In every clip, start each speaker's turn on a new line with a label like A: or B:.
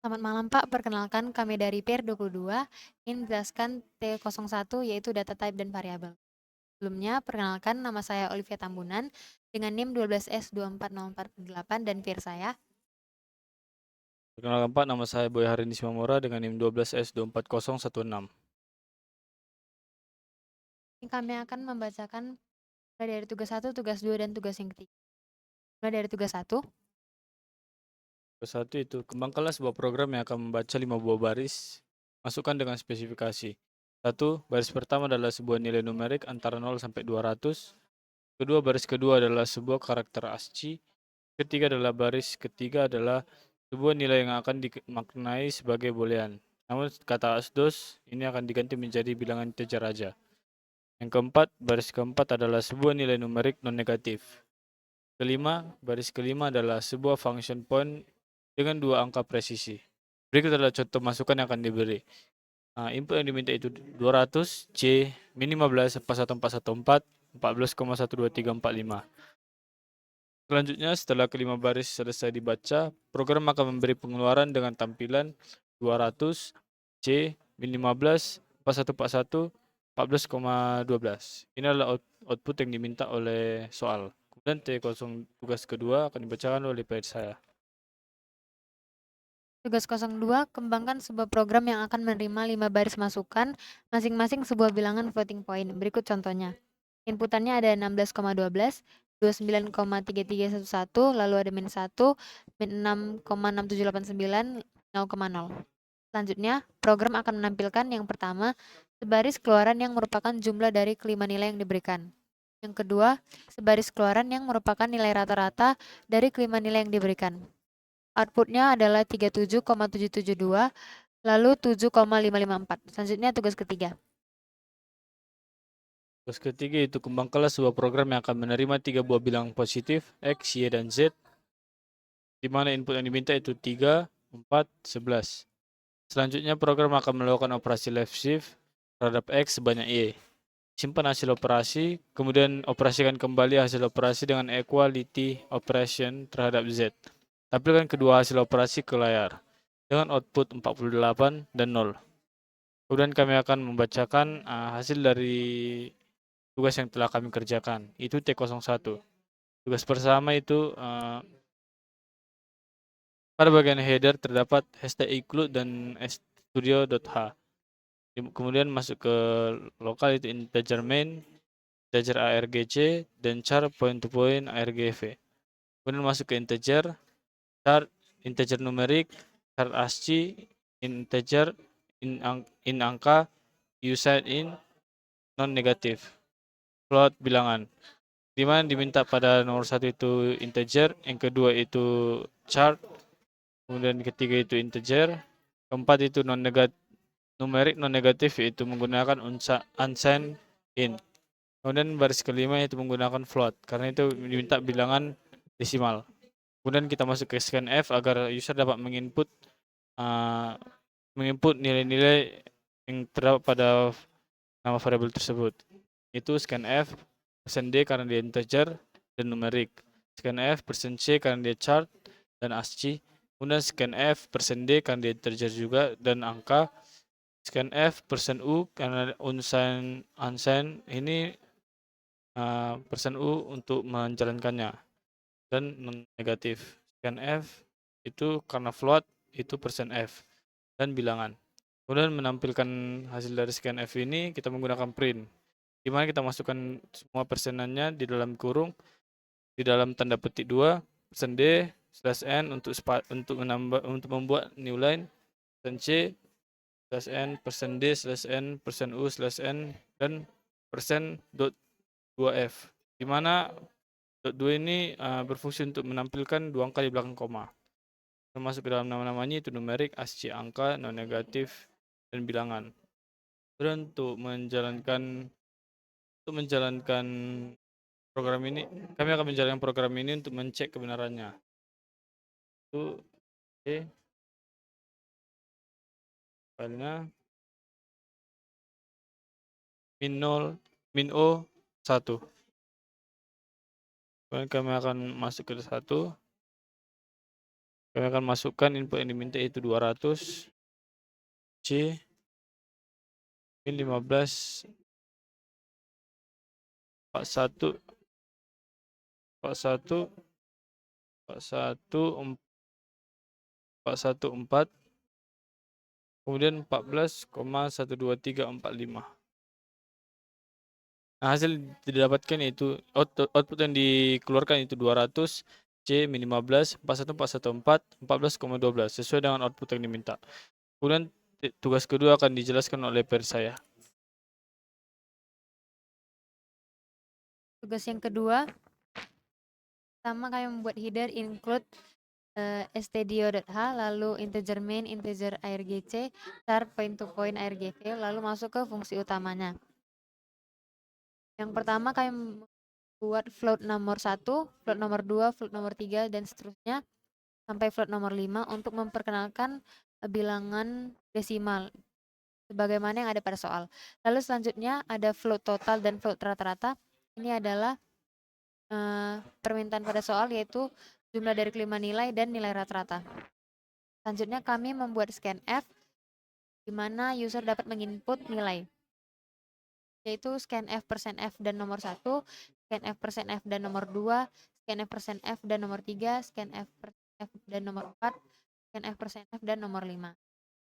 A: Selamat malam Pak, perkenalkan kami dari PR22 ingin menjelaskan T01 yaitu data type dan variabel. Sebelumnya, perkenalkan nama saya Olivia Tambunan dengan NIM 12S24048 dan peer saya.
B: Perkenalkan Pak, nama saya Boy Harini Simamora dengan NIM 12S24016.
A: Ini kami akan membacakan mulai dari tugas 1, tugas 2, dan tugas yang ketiga. Mulai dari tugas 1.
B: Satu itu, kembangkanlah sebuah program yang akan membaca 5 buah baris, masukkan dengan spesifikasi. Satu, baris pertama adalah sebuah nilai numerik antara 0 sampai 200. Kedua, baris kedua adalah sebuah karakter ASCII. Ketiga adalah sebuah nilai yang akan dimaknai sebagai boolean. Namun kata asdos ini akan diganti menjadi bilangan integer aja. Yang keempat, baris keempat adalah sebuah nilai numerik non-negatif. Kelima, baris kelima adalah sebuah function point dengan 2 angka presisi. Berikut adalah contoh masukan yang akan diberi. Input yang diminta itu 200, C, min 15, 41414, 14,12345. Selanjutnya, setelah kelima baris selesai dibaca, program akan memberi pengeluaran dengan tampilan 200, C, min 15, 4141, 14,12. Ini adalah output yang diminta oleh soal. Kemudian T0 tugas kedua akan dibacakan oleh PH saya.
A: Tugas 02, kembangkan sebuah program yang akan menerima 5 baris masukan, masing-masing sebuah bilangan floating point. Berikut contohnya. Inputannya ada 16,12, 29,3311, lalu ada min 1, min 6,6789, 0,0. Selanjutnya, program akan menampilkan yang pertama, sebaris keluaran yang merupakan jumlah dari kelima nilai yang diberikan. Yang kedua, sebaris keluaran yang merupakan nilai rata-rata dari kelima nilai yang diberikan. Outputnya adalah 37,772, lalu 7,554. Selanjutnya tugas ketiga.
B: Tugas ketiga itu kembangkanlah sebuah program yang akan menerima 3 buah bilangan positif, X, Y, dan Z, di mana input yang diminta itu 3, 4, 11. Selanjutnya program akan melakukan operasi left shift terhadap X sebanyak Y. Simpan hasil operasi, kemudian operasikan kembali hasil operasi dengan equality operation terhadap Z. Tampilkan kedua hasil operasi ke layar dengan output 48 dan 0. Kemudian kami akan membacakan hasil dari tugas yang telah kami kerjakan. Itu T01. Tugas pertama itu pada bagian header terdapat hashtag include dan studio.h. Kemudian masuk ke lokal itu integer main, integer argc, dan char point to point argv. Kemudian masuk ke integer, char integer numerik, char ASCII, integer, in angka, usage in, non negatif, float bilangan. Di mana diminta pada nomor satu itu integer, yang kedua itu char, kemudian ketiga itu integer, keempat itu numerik non negatif yaitu menggunakan unsigned in. Kemudian baris kelima yaitu menggunakan float karena itu diminta bilangan desimal. Kemudian kita masuk ke scanf agar user dapat menginput nilai-nilai yang terdapat pada nama variabel tersebut. Itu scanf %d karena dia integer dan numerik, scanf %c karena dia chart dan ASCII, kemudian scanf %d karena dia integer juga dan angka, scanf %u karena unsigned ini %u untuk menjalankannya, dan non negatif. Scanf itu karena float itu %f dan bilangan. Kemudian menampilkan hasil dari scanf ini kita menggunakan print, di mana kita masukkan semua persenannya di dalam kurung, di dalam tanda petik 2, %d /n untuk membuat new line, %c /n, %d /n, %u /n, dan %.2f, di mana .2 ini berfungsi untuk menampilkan 2 angka di belakang koma. Termasuk ke dalam nama-namanya itu numerik, ASCII, angka, non negatif, dan bilangan. Kemudian untuk menjalankan program ini, kami akan menjalankan program ini untuk mencek kebenarannya. Itu filenya min 0, min o 1. Kemudian kami akan masuk ke 1. Kami akan masukkan input yang diminta yaitu 200, C, min 15, 41, 41, 41, 414, kemudian 14,12345. Nah, hasil didapatkan yaitu output yang dikeluarkan itu 200, C min 15, 41414, 14,12 sesuai dengan output yang diminta. Kemudian tugas kedua akan dijelaskan oleh saya.
A: Tugas yang kedua, pertama kami membuat header include stdio.h, lalu integer main, integer argc, char point to point argv, lalu masuk ke fungsi utamanya. Yang pertama kami buat float nomor 1, float nomor 2, float nomor 3, dan seterusnya sampai float nomor 5 untuk memperkenalkan bilangan desimal sebagaimana yang ada pada soal. Lalu selanjutnya ada float total dan float rata-rata. Ini adalah permintaan pada soal, yaitu jumlah dari kelima nilai dan nilai rata-rata. Selanjutnya kami membuat scanf di mana user dapat menginput nilai, yaitu scanf %f dan nomor 1, scanf %f dan nomor 2, scanf %f dan nomor 3, scanf %f dan nomor 4, scanf %f dan nomor 5.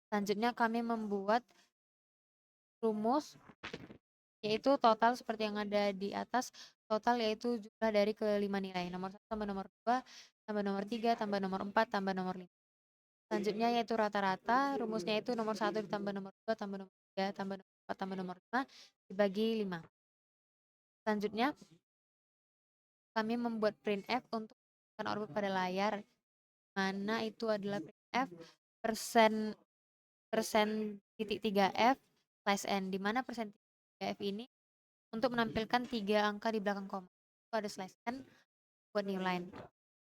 A: Selanjutnya kami membuat rumus, yaitu total seperti yang ada di atas. Total yaitu jumlah dari kelima nilai, nomor 1 tambah nomor 2 tambah nomor 3 tambah nomor 4 tambah nomor 5. Selanjutnya yaitu rata-rata, rumusnya itu nomor 1 ditambah nomor 2 tambah nomor 3 tambah nomor 4 tambah nomor 5 dibagi 5. Selanjutnya kami membuat printf untuk menunjukkan output pada layar, mana itu adalah printf persen titik 3f slash n, di mana persen titik 3f ini untuk menampilkan 3 angka di belakang koma. Itu ada slash n buat new line.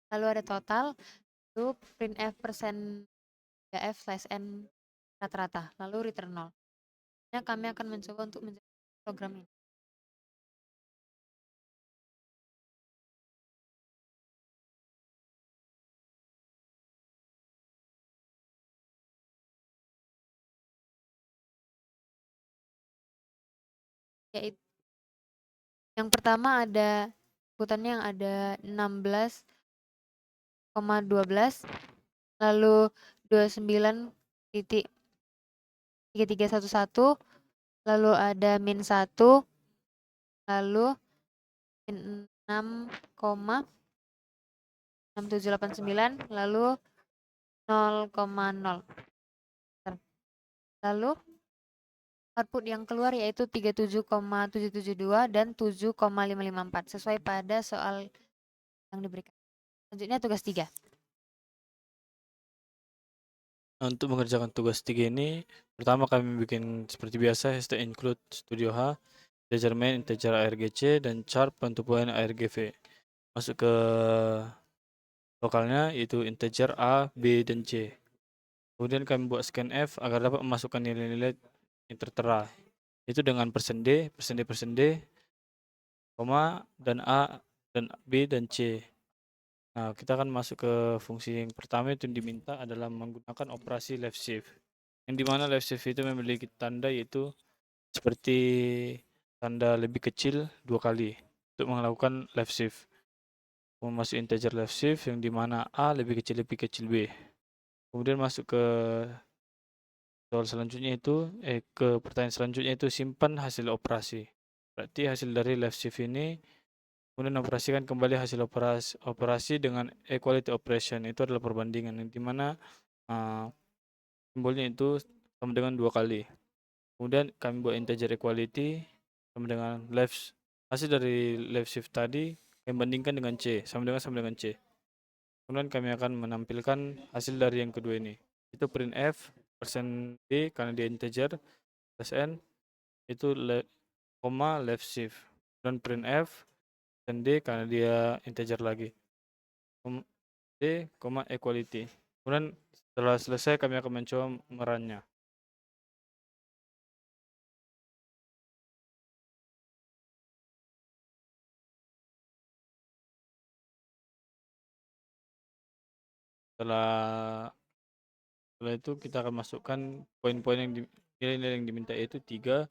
A: Lalu ada total, itu printf persen 3f slash n rata-rata, lalu return 0. Nah, kami akan mencoba untuk menjalankan program ini. Yaitu yang pertama ada inputannya yang ada 16,12, lalu 29.3311, lalu ada min 1, lalu min 6,6789, lalu 0,0. Lalu output yang keluar yaitu 37,772 dan 7,554 sesuai pada soal yang diberikan. Selanjutnya tugas 3.
B: Untuk mengerjakan tugas 3 ini, pertama kami bikin seperti biasa hashtag include studio H, integer main, integer argc, dan char point to point argv. Masuk ke lokalnya yaitu integer A, B, dan C. Kemudian kami buat scanf agar dapat memasukkan nilai-nilai yang tertera. Itu dengan %d, %d, koma, dan A, dan B, dan C. Nah, kita akan masuk ke fungsi yang pertama, itu yang diminta adalah menggunakan operasi left shift. Yang dimana left shift itu memiliki tanda yaitu seperti tanda lebih kecil 2 kali untuk melakukan left shift. Masuk integer left shift yang dimana A lebih kecil B. Kemudian masuk ke soal selanjutnya itu, ke pertanyaan selanjutnya itu simpan hasil operasi. Berarti hasil dari left shift ini kemudian operasikan kembali hasil operasi dengan equality operation, itu adalah perbandingan yang dimana simbolnya itu sama dengan 2 kali. Kemudian kami buat integer equality sama dengan hasil dari left shift tadi kami bandingkan dengan C, sama dengan C. Kemudian kami akan menampilkan hasil dari yang kedua ini, itu printf %d karena dia integer plus n itu koma left shift, dan printf %d karena dia integer lagi, d, equality. Kemudian setelah selesai kami akan mencoba merunnya. Setelah setelah itu kita akan masukkan poin-poin yang nilai-nilai yang diminta, yaitu 3,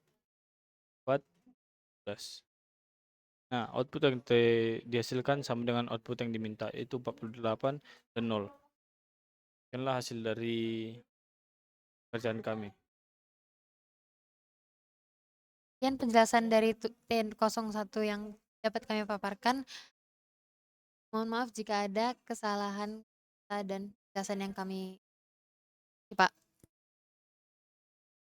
B: 4, 11. Nah, output yang dihasilkan sama dengan output yang diminta, yaitu 48 dan 0. Inilah hasil dari kerjaan kami.
A: Sekian penjelasan dari T01 yang dapat kami paparkan. Mohon maaf jika ada kesalahan kata dan penjelasan yang kami Pak.